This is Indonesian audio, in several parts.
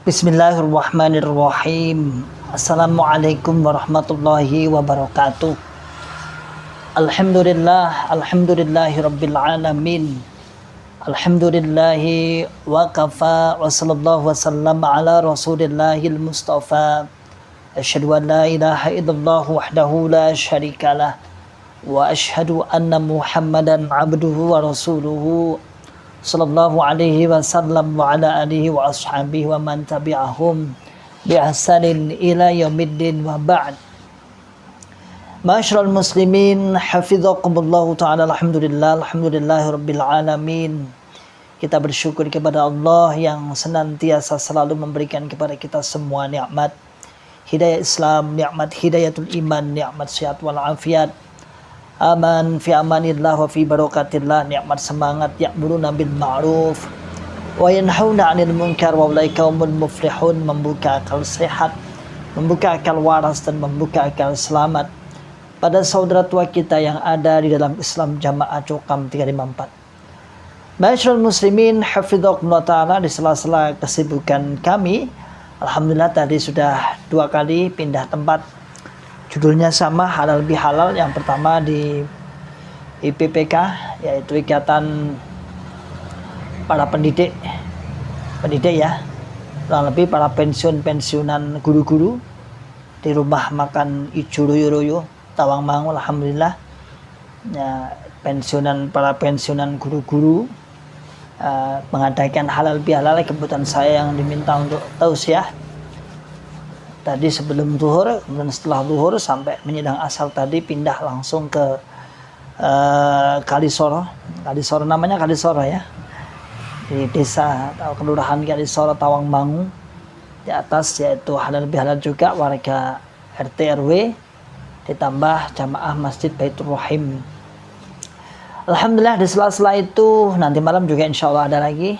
Bismillahirrahmanirrahim. Assalamualaikum warahmatullahi wabarakatuh. Alhamdulillahi rabbil alamin. Alhamdulillahi wa kafa wa sallallahu wa sallam ala rasulillahil mustafa. Asyhadu an la ilaha illallah wahdahu la syarikalah wa asyhadu anna Muhammadan abduhu wa rasuluhu sallallahu alaihi wasallam wa ala alihi wa ashabihi wa man tabi'ahum bi ihsanin ila yaumiddin wa ba'd. Ma'asyiral muslimin hafizakumullah ta'ala. Alhamdulillahi rabbil alamin. Kita bersyukur kepada Allah yang senantiasa selalu memberikan kepada kita semua nikmat hidayah Islam, nikmat hidayatul iman, nikmat sehat wal afiat, aman fi amanillah wa fi barakatillah, nikmat semangat ya'muruna bil ma'ruf wa yanhauna 'anil munkar wa ulaika humul muflihun, membuka akal sehat, membuka akal waras dan membuka akal selamat pada saudara tua kita yang ada di dalam Islam Jamaah Cokam 354. Ma'asyiral muslimin hafizakumullah ta'ala, di sela-sela kesibukan kami, alhamdulillah tadi sudah 2 kali pindah tempat. Judulnya sama, halal bihalal. Yang pertama di IPPK, yaitu Ikatan para pendidik ya, kurang lebih para pensiunan guru-guru di rumah makan Ijo Royo Tawangmangu. Alhamdulillah ya, para pensiunan guru-guru mengadakan halal bihalal. Kebetulan saya yang diminta untuk tausiah tadi sebelum zuhur, kemudian setelah zuhur sampai menyedang asar tadi pindah langsung ke Kalisoro namanya Kalisoro ya, di desa atau kelurahan Kalisoro Tawangmangu di atas, yaitu halal bihalal juga warga RT RW ditambah jamaah Masjid Baitur Rahim. Alhamdulillah, di sela-sela itu nanti malam juga insya Allah ada lagi.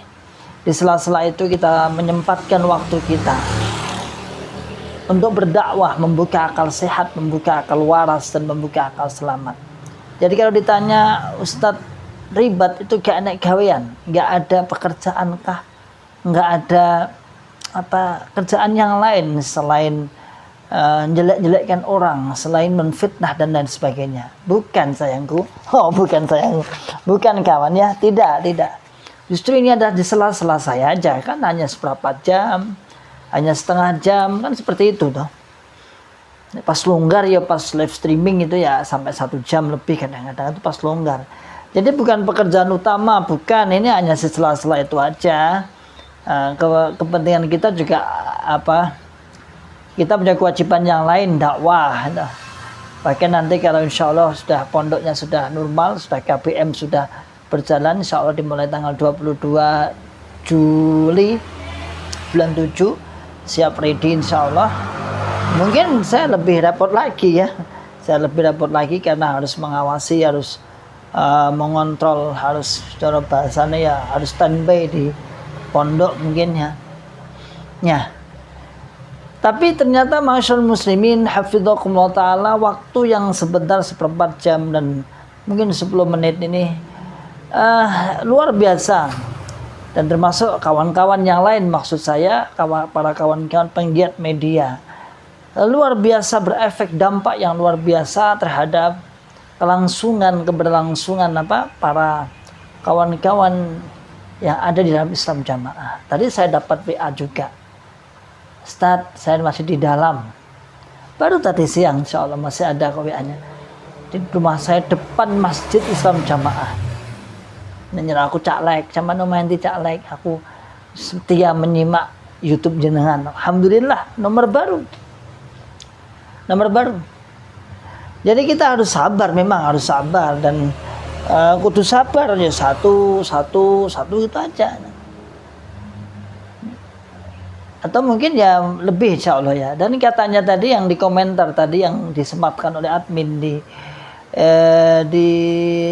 Di sela-sela itu kita menyempatkan waktu kita untuk berdakwah, membuka akal sehat, membuka akal waras, dan membuka akal selamat. Jadi kalau ditanya, Ustadz, ribat itu gak ada gawean, gak ada pekerjaan kah, gak ada kerjaan yang lain selain jelek-jelekkan orang, selain menfitnah dan lain sebagainya? Bukan sayangku, bukan kawan ya, tidak. Justru ini adalah di sela-sela saya aja, kan hanya seberapa jam, hanya setengah jam, kan seperti itu toh. Pas longgar ya, pas live streaming itu ya sampai 1 jam lebih kadang-kadang, itu pas longgar. Jadi bukan pekerjaan utama, bukan, ini hanya sela-sela itu aja. Kepentingan kita juga kita punya kewajiban yang lain, dakwah. Bahkan nanti kalau insya Allah sudah pondoknya sudah normal, sudah KBM sudah berjalan, insya Allah dimulai tanggal 22 Juli bulan 7, siap ready insya Allah. Mungkin saya lebih repot lagi karena harus mengawasi, harus mengontrol, harus secara bahasanya ya harus standby di pondok mungkin ya. Tapi ternyata ma'asyiral muslimin hafizakumullah ta'ala, waktu yang sebentar seperempat jam dan mungkin 10 menit ini luar biasa. Dan termasuk kawan-kawan yang lain, maksud saya para kawan-kawan penggiat media, luar biasa berefek, dampak yang luar biasa terhadap keberlangsungan para kawan-kawan yang ada di dalam Islam Jamaah. Tadi saya dapat WA juga, Ustadz, saya masih di dalam, baru tadi siang insya Allah masih ada WA-nya di rumah saya depan Masjid Islam Jamaah. Menyerah aku caklek, sama nomanti caklek, aku setia menyimak YouTube jenengan. Alhamdulillah, nomor baru. Jadi kita harus sabar, memang harus sabar, dan kudu sabar ya, satu itu aja. Atau mungkin ya lebih insya Allah ya. Dan katanya tadi yang di komentar tadi yang disematkan oleh admin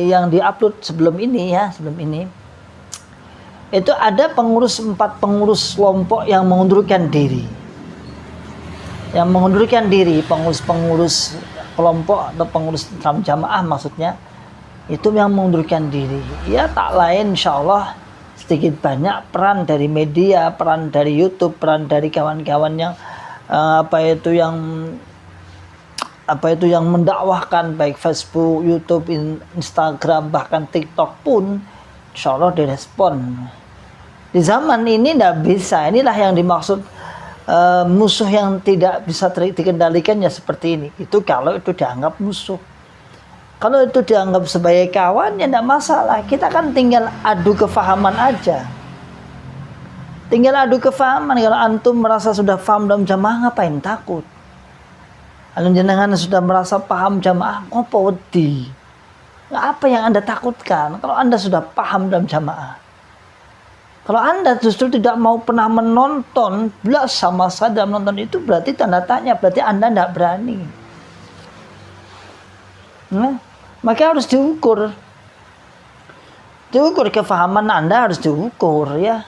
yang diupload sebelum ini itu ada 4 pengurus kelompok yang mengundurkan diri, pengurus kelompok atau pengurus Islam Jamaah maksudnya, itu yang mengundurkan diri. Ya tak lain insya Allah sedikit banyak peran dari media, peran dari YouTube, peran dari kawan-kawan yang yang mendakwahkan, baik Facebook, YouTube, Instagram, bahkan TikTok pun insya Allah direspon. Di zaman ini tidak bisa. Inilah yang dimaksud musuh yang tidak bisa dikendalikan ya seperti ini. Itu kalau itu dianggap musuh. Kalau itu dianggap sebagai kawan ya tidak masalah. Kita kan tinggal adu kefahaman aja. Tinggal adu kefahaman. Kalau antum merasa sudah paham dalam jamaah, ngapain takut? Kalau jenengan sudah merasa paham jamaah, ngopo wedi? Apa yang Anda takutkan? Kalau Anda sudah paham dalam jamaah. Kalau Anda justru tidak mau pernah menonton, belas sama saja menonton itu, berarti tanda tanya, berarti Anda tidak berani. Nah, maka harus diukur. Diukur kefahaman Anda, harus diukur ya.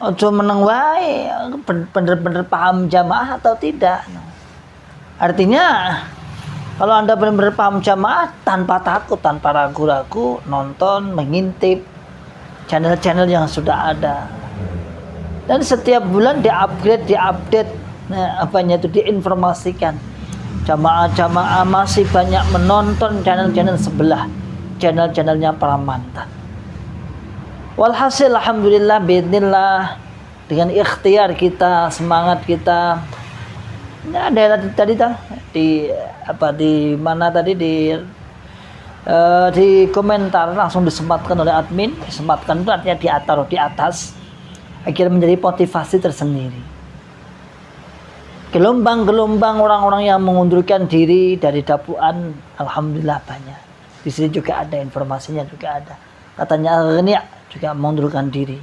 Ojo meneng wae, bener-bener paham jamaah atau tidak. Artinya kalau Anda benar-benar paham jamaah, tanpa takut, tanpa ragu-ragu, nonton, mengintip channel-channel yang sudah ada. Dan setiap bulan diupdate, nah, diinformasikan. Jamaah-jamaah masih banyak menonton channel-channel sebelah, channel-channelnya para mantan. Walhasil alhamdulillah biidznillah, dengan ikhtiar kita, semangat kita. Nah, ada tadi di komentar langsung disematkan oleh admin. Disematkan itu artinya ditaruh di atas, akhirnya menjadi motivasi tersendiri. Gelombang-gelombang orang-orang yang mengundurkan diri dari dakwaan, alhamdulillah banyak. Di sini juga ada informasinya, juga ada. Katanya Ghania juga mengundurkan diri.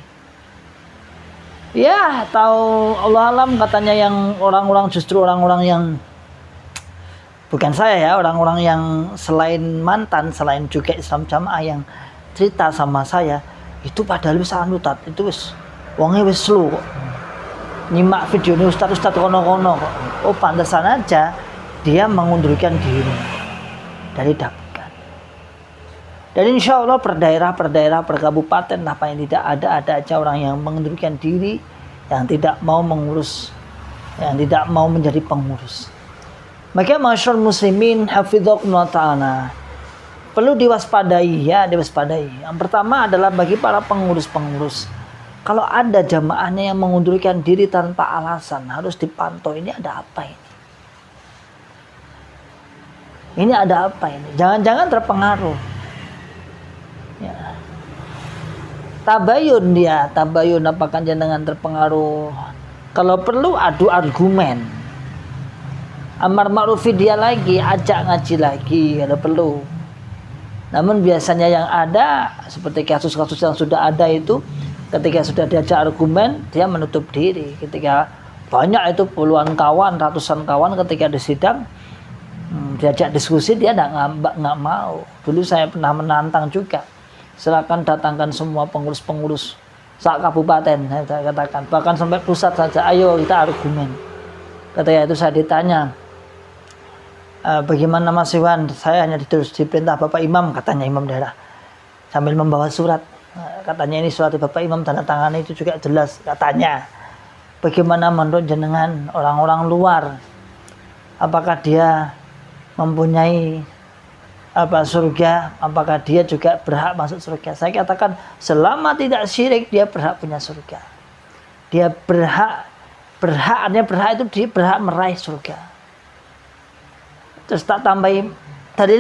Ya, tahu Allah alam, katanya yang justru orang-orang yang bukan saya ya, orang-orang yang selain mantan, selain juga Islam Jamaah yang cerita sama saya, itu padahal bisa anutat, itu wis wonge wis slow kok. Nyimak video ini ustaz kono-kono kok. Oh, pantesan aja dia mengundurkan diri dari dakwah. Dan insya Allah per daerah, per kabupaten, apa yang tidak ada aja orang yang mengundurkan diri, yang tidak mau mengurus, yang tidak mau menjadi pengurus. Maka masyarakat muslimin hafidhakumullah ta'ala, perlu diwaspadai ya, diwaspadai. Yang pertama adalah bagi para pengurus-pengurus, kalau ada jamaahnya yang mengundurkan diri tanpa alasan, harus dipantau, ini ada apa ini? Ini ada apa ini? Jangan-jangan terpengaruh. Ya. Tabayun apakah jenengan terpengaruh? Kalau perlu adu argumen. Amar ma'ruf dia lagi, ajak ngaji lagi kalau perlu. Namun biasanya yang ada seperti kasus-kasus yang sudah ada itu, ketika sudah diajak argumen dia menutup diri. Ketika banyak itu puluhan kawan, ratusan kawan, ketika di sidang diajak diskusi dia nggak mau. Dulu saya pernah menantang juga, silakan datangkan semua pengurus-pengurus kabupaten, saya katakan, bahkan sampai pusat saja, ayo kita argumen. Ketika itu saya ditanya, bagaimana Mas Iwan, saya hanya diperintah Bapak Imam, katanya imam daerah, sambil membawa surat. Katanya ini surat Bapak Imam, tanda tangan itu juga jelas. Katanya, bagaimana menurut jenengan orang-orang luar, apakah dia mempunyai surga, apakah dia juga berhak masuk surga? Saya katakan, selama tidak syirik dia berhak punya surga. Dia artinya berhak itu dia berhak meraih surga. Terus tak tambahin, tadi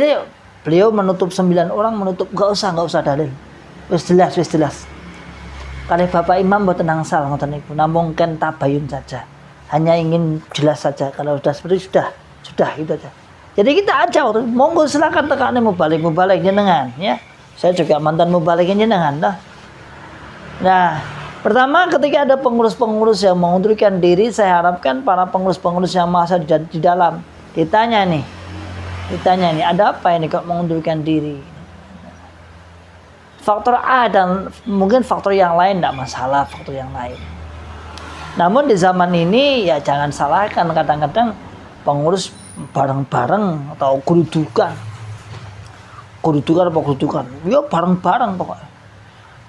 beliau menutup 9 orang, nggak usah dalil. Wis jelas. Kalau Bapak Imam buat tenang sal ngoten niku, namung kan tabayun saja. Hanya ingin jelas saja. Kalau sudah seperti sudah itu aja. Jadi kita ajak, monggo silakan tekane mubalik jenengan ya. Saya juga mantan mubalikin jenengan dah. Nah, pertama ketika ada pengurus-pengurus yang mengundurkan diri, saya harapkan para pengurus-pengurus yang masa di dalam ditanya nih, ada apa ini kok mengundurkan diri? Faktor A dan mungkin faktor yang lain tidak masalah, faktor yang lain. Namun di zaman ini ya jangan salahkan, kadang-kadang pengurus bareng-bareng atau kerudukan, ya bareng-bareng pokoknya.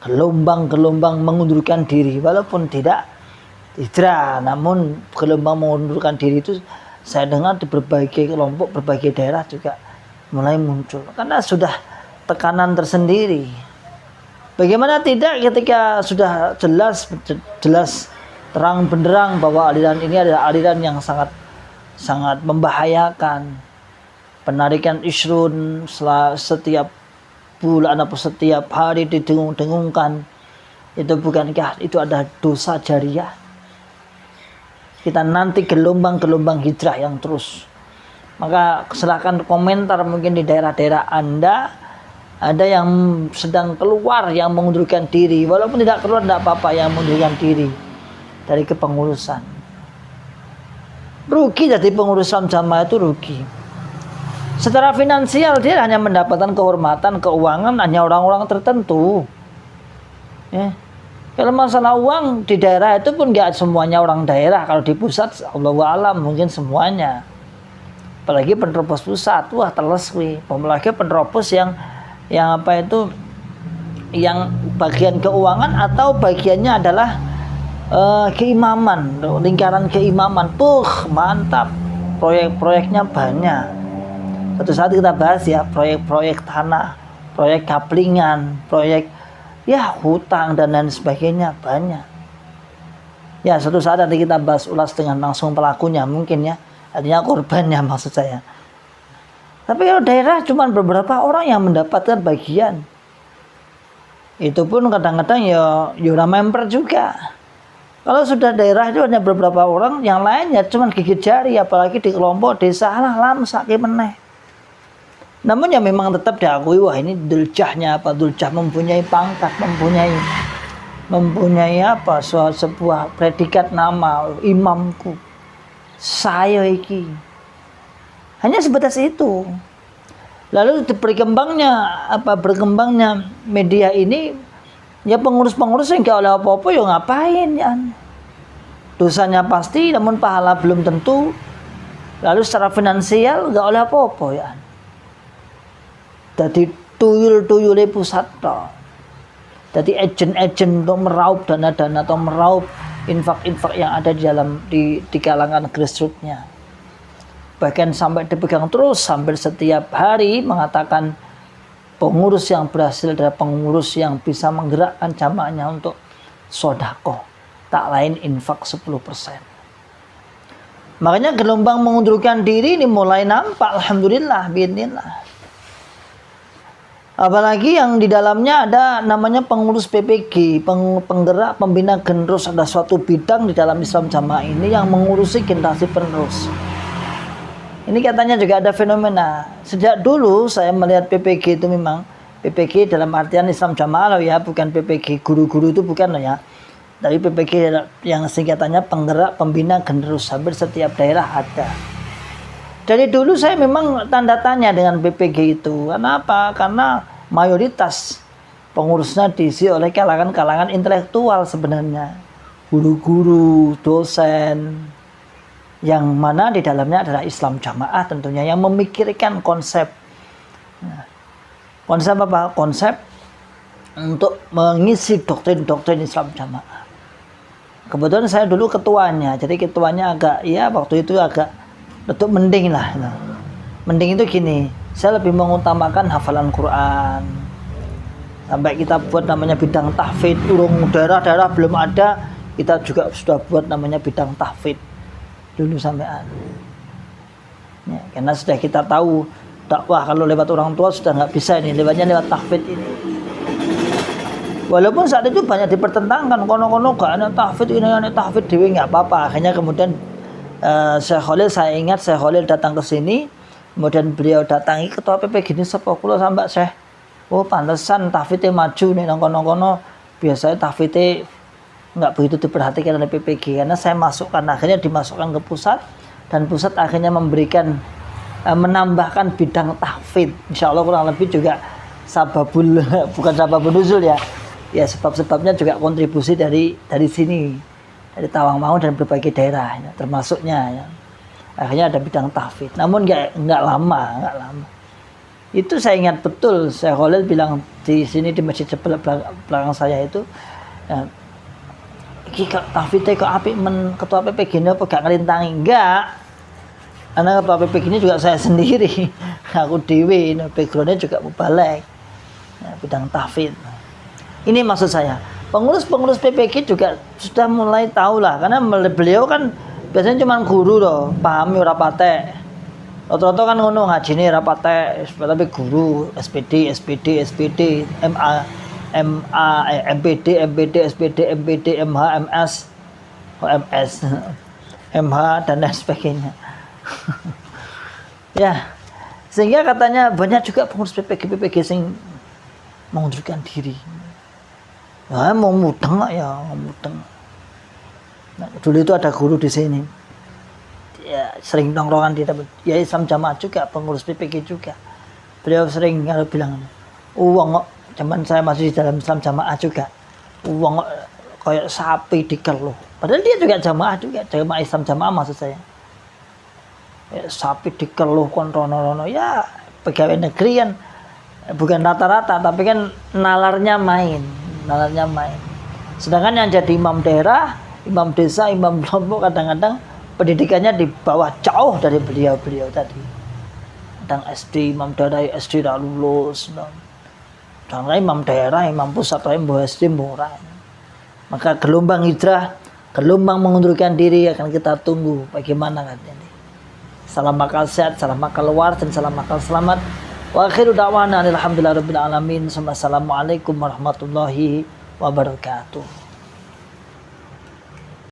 gelombang-gelombang mengundurkan diri, walaupun tidak hijrah, namun gelombang mengundurkan diri itu saya dengar di berbagai kelompok, berbagai daerah juga mulai muncul karena sudah tekanan tersendiri. Bagaimana tidak ketika sudah jelas terang benderang bahwa aliran ini adalah aliran yang sangat membahayakan, penarikan isrun setiap bulan atau setiap hari didengung-dengungkan, itu bukankah itu ada dosa jariah? Kita nanti gelombang-gelombang hijrah yang terus. Maka silahkan komentar mungkin di daerah-daerah Anda ada yang sedang keluar yang mengundurkan diri, walaupun tidak keluar tidak apa-apa, yang mengundurkan diri dari kepengurusan. Rugi jadi pengurusan jamaah itu rugi. Secara finansial dia hanya mendapatkan kehormatan, keuangan hanya orang-orang tertentu. Ya. Kalau masalah uang di daerah itu pun nggak semuanya orang daerah. Kalau di pusat, Allahu a'lam mungkin semuanya. Apalagi penerobos pusat, wah teles wi. Apalagi penerobos yang apa itu, yang bagian keuangan atau bagiannya adalah keimaman, lingkaran keimaman. Mantap, proyek-proyeknya banyak. Suatu saat kita bahas ya, proyek-proyek tanah, proyek kaplingan, proyek ya hutang dan lain sebagainya banyak. Ya suatu saat nanti kita bahas ulas dengan langsung pelakunya mungkin ya, artinya korbannya maksud saya. Tapi kalau daerah cuma beberapa orang yang mendapatkan bagian, itu pun kadang-kadang ya member juga. Kalau sudah daerah itu hanya beberapa orang, yang lainnya cuma gigit jari, apalagi di kelompok desa lam sakit meneh. Namun ya memang tetap diakui, wah ini duljahnya apa, duljah mempunyai pangkat, mempunyai apa, sebuah predikat nama, imamku, saya iki. Hanya sebatas itu. Lalu berkembangnya media ini, ya pengurus-pengurus yang gak oleh apa-apa ya ngapain ya. Dosanya pasti, namun pahala belum tentu. Lalu secara finansial gak oleh apa-apa ya. Jadi tuyul-tuyule pusat toh. Jadi agen-agen untuk meraup dana-dana atau meraup infak-infak yang ada di kalangan grassroots-nya. Bahkan sampai dipegang terus sampai setiap hari mengatakan pengurus yang berhasil adalah pengurus yang bisa menggerakkan jamaahnya untuk sedekah, tak lain infak 10%. Makanya gelombang mengundurkan diri ini mulai nampak, alhamdulillah, biidznillah. Apalagi yang di dalamnya ada namanya pengurus PPG, penggerak pembina generasi, ada suatu bidang di dalam Islam Jamaah ini yang mengurusi generasi penerus. Ini katanya juga ada fenomena. Sejak dulu saya melihat PPG itu memang PPG dalam artian Islam Jamaah loh ya, bukan PPG guru-guru itu bukan loh ya. Dari PPG yang singkatannya penggerak pembina generasi, hampir setiap daerah ada. Dari dulu saya memang tanda tanya dengan PPG itu. Kenapa? Karena mayoritas pengurusnya diisi oleh kalangan-kalangan intelektual sebenarnya. Guru-guru, dosen, yang mana di dalamnya adalah Islam Jamaah tentunya, yang memikirkan konsep. Konsep apa? Konsep untuk mengisi doktrin-doktrin Islam Jamaah. Kebetulan saya dulu ketuanya, jadi ketuanya agak, ya waktu itu agak betul mending lah. Mending itu gini, saya lebih mengutamakan hafalan Quran. Sampai kita buat namanya bidang tahfidz, urung daerah-daerah belum ada, kita juga sudah buat namanya bidang tahfidz dulu sampean. Ya, karena sudah kita tahu dakwah kalau lewat orang tua sudah nggak bisa ini, lewatnya lewat tahfidz ini. Walaupun saat itu banyak dipertentangkan, kono-kono gak ada tahfidz ini, ada tahfidz dewi, nggak apa-apa. Akhirnya kemudian Syekh Khalil, saya ingat Syekh Khalil datang ke sini, kemudian beliau datangi ketua PP gini sepo kula sampai Syekh, oh pantesan tahfidze maju nih nongkono-kono, biasanya tahfidze nggak begitu diperhatikan oleh PPG, karena saya masukkan, akhirnya dimasukkan ke pusat, dan pusat akhirnya memberikan menambahkan bidang tahfidz. Insya Allah kurang lebih juga sababul bukan sababul nuzul ya, sebab-sebabnya juga kontribusi dari sini, dari Tawangmangu dan berbagai daerah ya, termasuknya ya. Akhirnya ada bidang tahfidz, namun nggak lama. Itu saya ingat betul, saya Khalil bilang di sini di masjid belakang saya itu, ya, iki tahfidz kok apik men ketua PPG ini apa gak ngerintangi? Enggak. Karena ketua PPG ini juga saya sendiri. Aku dewe, backgroundnya juga mubalek. Ya, bidang tahfidz. Ini maksud saya. Pengurus-pengurus PPG juga sudah mulai tahu lah, karena beliau kan biasanya cuma guru loh, pahami ora patek. Rata-rata kan ngono ngajine ora patek, tapi guru, SPD, MA, MPD, MPD, MH, MS, MS, MH dan lain sebagainya. Ya, sehingga katanya banyak juga pengurus PPG sing mengundurkan diri. Ya, mau mudeng lah ya, mau mudeng. Nah, dulu itu ada guru di sini. Ya, sering nongkrongan di tempat. Ya Islam Jamaah juga, pengurus PPG juga. Beliau sering kalau bilang, uang zaman saya masih di dalam Islam Jamaah juga. Uang kayak sapi dikeluh. Padahal dia juga jamaah juga, jamaah Islam Jamaah maksud saya. Ya, sapi dikeluh kon rono-rono ya pegawai negeri kan bukan rata-rata tapi kan nalarnya main. Sedangkan yang jadi imam daerah, imam desa, imam kelompok kadang-kadang pendidikannya di bawah jauh dari beliau tadi. Kadang SD, imam daerah SD dah lulus. Dan imam daerah, imam pusat, imam SD murah. Maka gelombang hijrah, gelombang mengundurkan diri akan kita tunggu bagaimana katanya. Salam akal sehat, salam akal luar dan salam akal selamat. Wa akhiru da'wana alhamdulillahirabbil alamin. Assalamualaikum warahmatullahi wabarakatuh.